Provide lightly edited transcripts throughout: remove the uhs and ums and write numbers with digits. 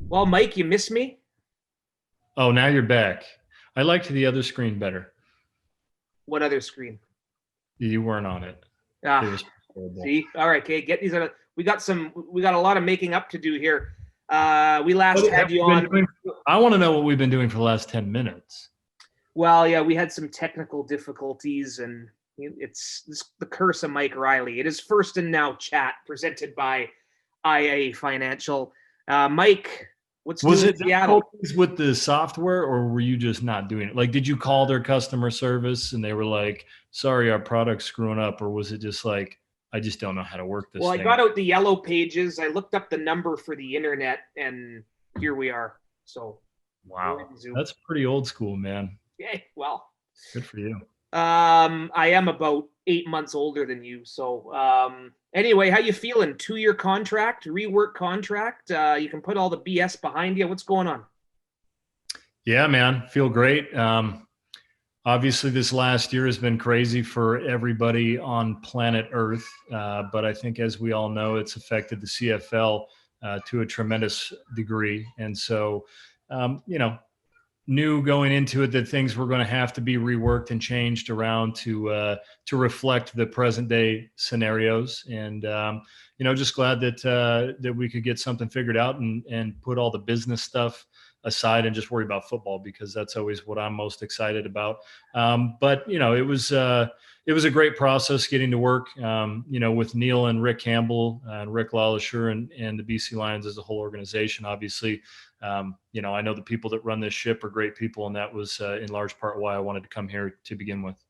Well, Mike, you miss me? Oh, now you're back. I liked the other screen better. What other screen? You weren't on it. It Ah, was horrible. see? All right, okay, get these out of, we got a lot of making up to do here. We What last have had you we been on. doing? I want to know what we've been doing for the last 10 minutes. Well, yeah, we had some technical difficulties, and it's the curse of Mike Reilly. It is First and Now Chat presented by IA Financial. Mike, what's new Was in it Seattle? difficulties with the software or were you just not doing it? Like, did you call their customer service and they were like, sorry, our product's screwing up? Or was it just like, I just don't know how to work Well, this I thing? got out the yellow pages. I looked up the number for the internet, and here we are. So we're Wow. in Zoom. That's pretty old school, man. Okay, well, Good for you. I am about 8 months older than you. So anyway, how you feeling? 2-year contract, rework contract. You can put all the BS behind you. What's going on? Yeah, man. Feel great. Obviously, this last year has been crazy for everybody on planet Earth. But I think, as we all know, it's affected the CFL to a tremendous degree. And so, you know, knew going into it that things were going to have to be reworked and changed around to reflect the present day scenarios. And just glad that we could get something figured out and put all the business stuff aside and just worry about football, because that's always what I'm most excited about. But it was a great process getting to work, with Neil and Rick Campbell and Rick Lawlisher and the BC Lions as a whole organization. Obviously, I know the people that run this ship are great people, and that was in large part why I wanted to come here to begin with.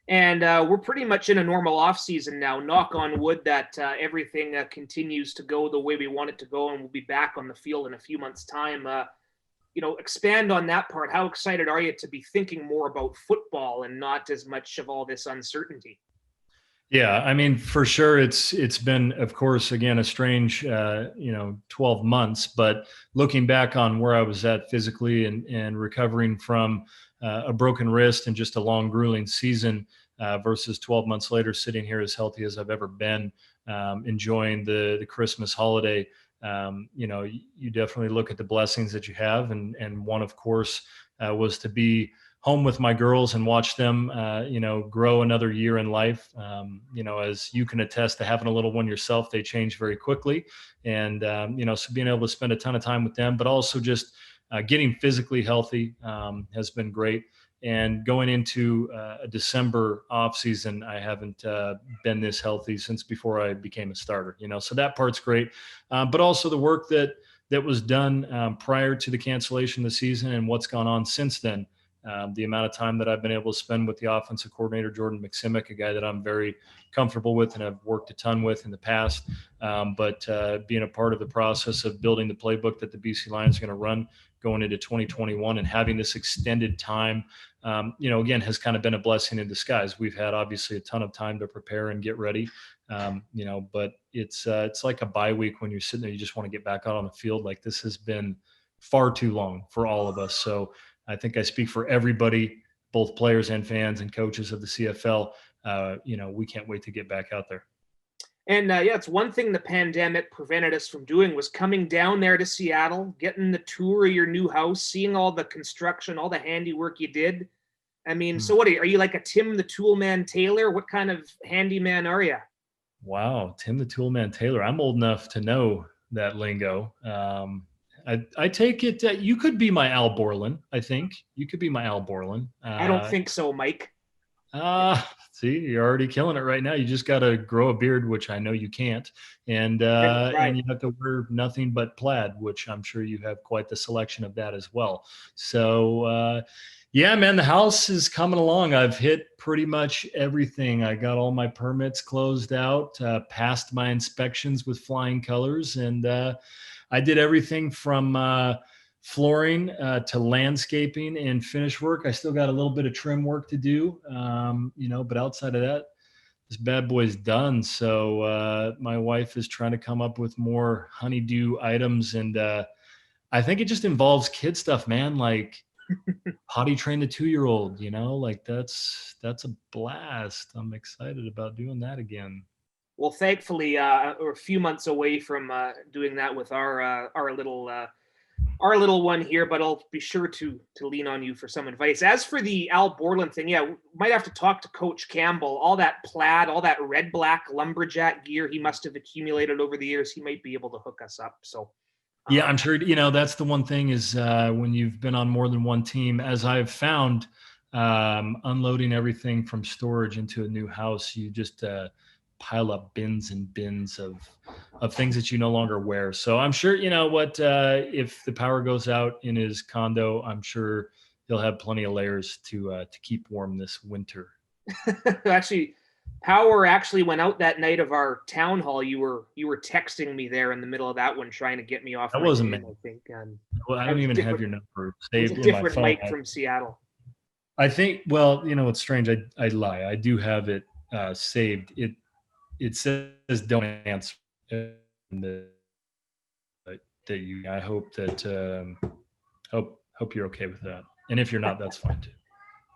And we're pretty much in a normal off season now. Knock on wood that everything continues to go the way we want it to go, and we'll be back on the field in a few months' time. Expand on that part. How excited are you to be thinking more about football and not as much of all this uncertainty? Yeah, I mean, for sure, it's been, of course, again, a strange, 12 months. But looking back on where I was at physically and recovering from a broken wrist and just a long, grueling season versus 12 months later, sitting here as healthy as I've ever been, enjoying the Christmas holiday. You definitely look at the blessings that you have, and one, of course, was to be home with my girls and watch them, grow another year in life. As you can attest to having a little one yourself, they change very quickly. And, so being able to spend a ton of time with them, but also just getting physically healthy has been great. And going into a December off season, I haven't been this healthy since before I became a starter, so that part's great. But also the work that was done prior to the cancellation of the season and what's gone on since then. The amount of time that I've been able to spend with the offensive coordinator, Jordan McSimick, a guy that I'm very comfortable with and have worked a ton with in the past. But being a part of the process of building the playbook that the BC Lions are going to run going into 2021 and having this extended time, again, has kind of been a blessing in disguise. We've had obviously a ton of time to prepare and get ready, but it's like a bye week when you're sitting there, you just want to get back out on the field. Like, this has been far too long for all of us. So I think I speak for everybody, both players and fans and coaches of the CFL. We can't wait to get back out there. And yeah, it's one thing the pandemic prevented us from doing was coming down there to Seattle, getting the tour of your new house, seeing all the construction, all the handiwork you did. I mean, so what are you like a Tim the Toolman Taylor? What kind of handyman are you? Wow, Tim the Toolman Taylor. I'm old enough to know that lingo. I take it that you could be my Al Borland. I think you could be my Al Borland. I don't think so, Mike. See, you're already killing it right now. You just got to grow a beard, which I know you can't, and Right. you have to wear nothing but plaid, which I'm sure you have quite the selection of that as well. So, yeah, man, the house is coming along. I've hit pretty much everything. I got all my permits closed out, passed my inspections with flying colors, and I did everything from flooring to landscaping and finish work. I still got a little bit of trim work to do, but outside of that, this bad boy's done. So my wife is trying to come up with more honeydew items, and I think it just involves kid stuff, man. Like potty train the 2-year-old, like that's a blast. I'm excited about doing that again. Well, thankfully, we're a few months away from doing that with our little our little one here, but I'll be sure to lean on you for some advice. As for the Al Borland thing, yeah, we might have to talk to Coach Campbell. All that plaid, all that red black lumberjack gear he must have accumulated over the years, he might be able to hook us up. So Yeah, I'm sure, that's the one thing is when you've been on more than one team, as I've found, unloading everything from storage into a new house, you just pile up bins and bins of things that you no longer wear. So I'm sure, if the power goes out in his condo, I'm sure he'll have plenty of layers to keep warm this winter. actually, power actually went out that night of our town hall. You were texting me there in the middle of that one, trying to get me off That my wasn't game, me. I think. Well, I don't even have your number It was saved a in my different phone. Mike from Seattle. I think, well, it's strange. I lie. I do have it saved. It says don't answer. That you. I hope that hope you're okay with that. And if you're not, that's fine too.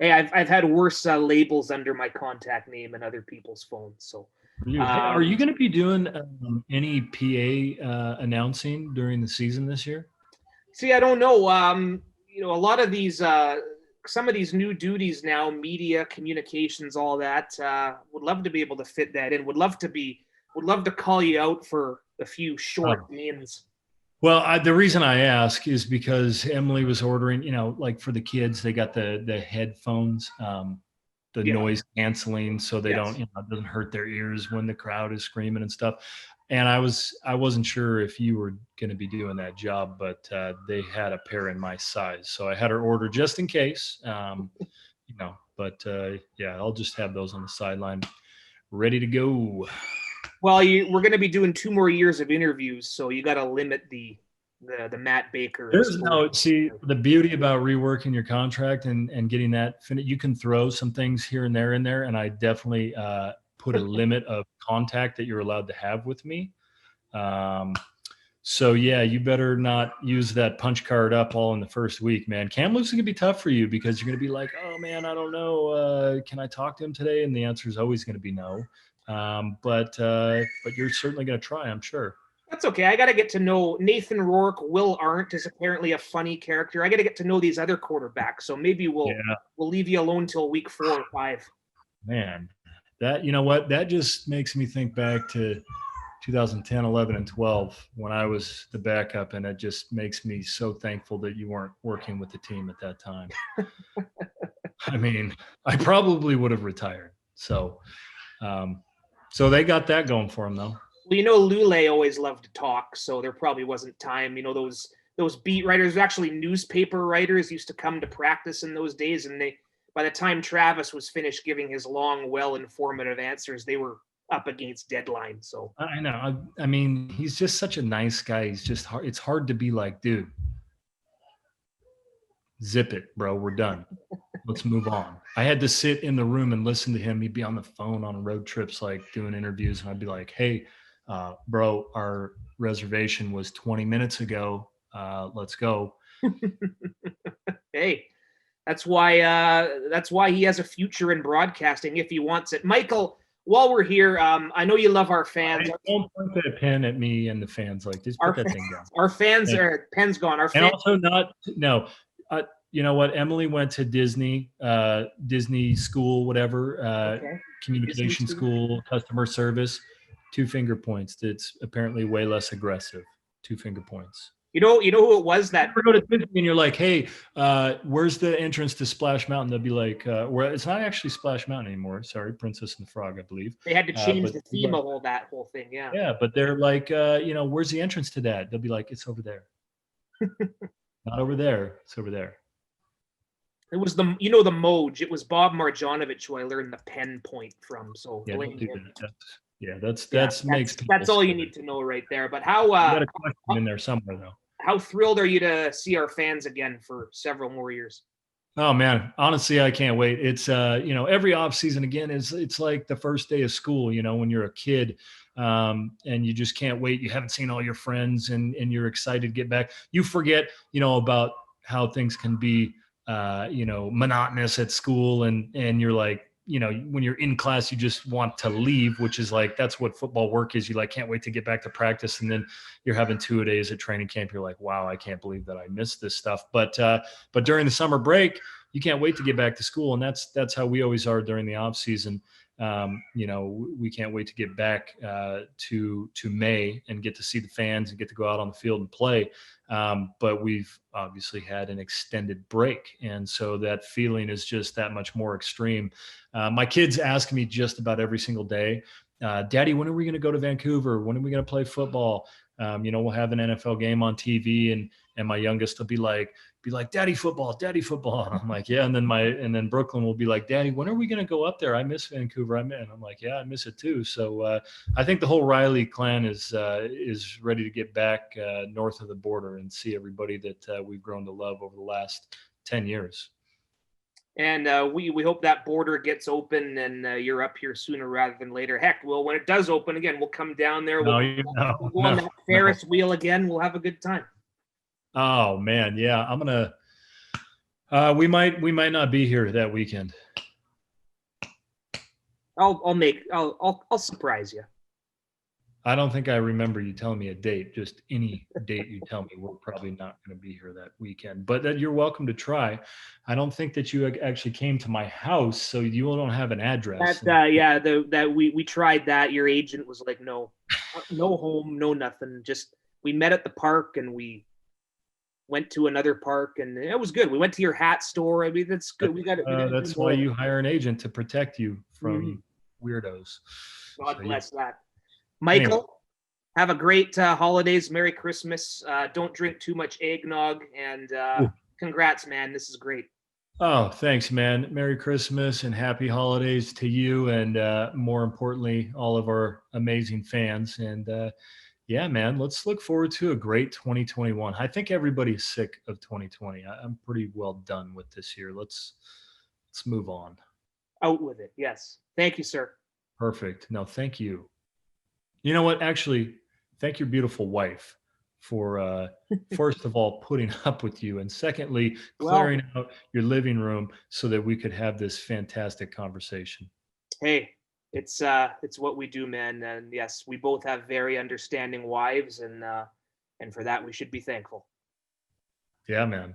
Hey, I've had worse labels under my contact name and other people's phones. So, Are you going to be doing any PA announcing during the season this year? See, I don't know. A lot of these, some of these new duties now, media, communications, all that. Would love to be able to fit that in. Would love to call you out for a few short gains. Well, the reason I ask is because Emily was ordering, like for the kids, they got the headphones, noise canceling, so they don't, it doesn't hurt their ears when the crowd is screaming and stuff. And I wasn't sure if you were going to be doing that job, but they had a pair in my size, so I had her order just in case. But I'll just have those on the sideline, ready to go. Well, we're going to be doing 2 more years of interviews, so you got to limit the Matt Baker. There's the beauty about reworking your contract and getting that finished. You can throw some things here and there in there, and I definitely put a limit of contact that you're allowed to have with me. So yeah, you better not use that punch card up all in the first week, man. Kamloops is gonna be tough for you because you're gonna be like, oh man, I don't know, can I talk to him today? And the answer is always gonna be no. But you're certainly gonna try, I'm sure. That's okay. I got to get to know Nathan Rourke. Will Arndt is apparently a funny character. I got to get to know these other quarterbacks. So maybe we'll leave you alone till week 4 or 5. Man, that that just makes me think back to 2010, 11, and 12 when I was the backup, and it just makes me so thankful that you weren't working with the team at that time. I mean, I probably would have retired. So they got that going for them, though. Well, Lule always loved to talk, so there probably wasn't time. Those beat writers, actually newspaper writers, used to come to practice in those days, and by the time Travis was finished giving his long, well-informative answers, they were up against deadline. So I know. I mean, he's just such a nice guy. He's just hard. It's hard to be like, dude, zip it, bro. We're done. Let's move on. I had to sit in the room and listen to him. He'd be on the phone on road trips, like doing interviews. And I'd be like, hey, bro, our reservation was 20 minutes ago. Let's go. Hey, that's why he has a future in broadcasting if he wants it. Michael, while we're here, I know you love our fans. Don't point that pen at me and the fans. Like, just put that thing down. Our fans are pen's gone. Our fans, and also you know what? Emily went to Disney school, whatever, communication school, customer service. 2 finger points. It's apparently way less aggressive. 2 finger points. You know who it was that you go to Disney and you're like, hey, where's the entrance to Splash Mountain? They'll be like, well, it's not actually Splash Mountain anymore. Sorry, Princess and the Frog, I believe. They had to change the theme of that whole thing. Yeah. Yeah, but they're like, where's the entrance to that? They'll be like, it's over there. Not over there. It's over there. It was the Moj. It was Bob Marjanovic who I learned the pen point from. So yeah, that's all you need to know right there. But how you got a question in there somewhere though. How thrilled are you to see our fans again for several more years? Oh man, honestly, I can't wait. It's every off season again it's like the first day of school, when you're a kid, and you just can't wait. You haven't seen all your friends and you're excited to get back. You forget, about how things can be monotonous at school, and you're like, when you're in class, you just want to leave, which is like, that's what football work is. You like, can't wait to get back to practice. And then you're having 2 days at training camp. You're like, wow, I can't believe that I missed this stuff. But during the summer break, you can't wait to get back to school. And that's how we always are during the off season. We can't wait to get back to May and get to see the fans and get to go out on the field and play. But we've obviously had an extended break. And so that feeling is just that much more extreme. My kids ask me just about every single day, Daddy, when are we going to go to Vancouver? When are we going to play football? We'll have an NFL game on TV, and my youngest will be like, Daddy, football. And I'm like, yeah. And then Brooklyn will be like, Daddy, when are we going to go up there? I miss Vancouver. And I'm like, yeah, I miss it too. So I think the whole Reilly clan is ready to get back north of the border and see everybody that we've grown to love over the last 10 years. And we hope that border gets open and you're up here sooner rather than later. Heck, well, when it does open again, we'll come down there. We'll go on that Ferris wheel again. We'll have a good time. Oh man, yeah. I'm gonna. We might not be here that weekend. I'll surprise you. I don't think I remember you telling me a date. Just any date you tell me, we're probably not going to be here that weekend. But you're welcome to try. I don't think that you actually came to my house, so you don't have an address. We tried that. Your agent was like, no home, no nothing. Just we met at the park and we went to another park, and it was good. We went to your hat store. I mean, that's good. That's why you hire an agent, to protect you from weirdos. God bless that. Michael, anyway. Have a great holidays. Merry Christmas. Don't drink too much eggnog, and congrats, man. This is great. Oh, thanks, man. Merry Christmas and happy holidays to you, and more importantly, all of our amazing fans. And yeah, man, let's look forward to a great 2021. I think everybody's sick of 2020. I'm pretty well done with this year. Let's move on. Out with it. Yes. Thank you, sir. Perfect. No, thank you. You know what? Actually, thank your beautiful wife for, first of all, putting up with you. And secondly, clearing out your living room so that we could have this fantastic conversation. Hey, it's what we do, man. And yes, we both have very understanding wives, and for that, we should be thankful. Yeah, man.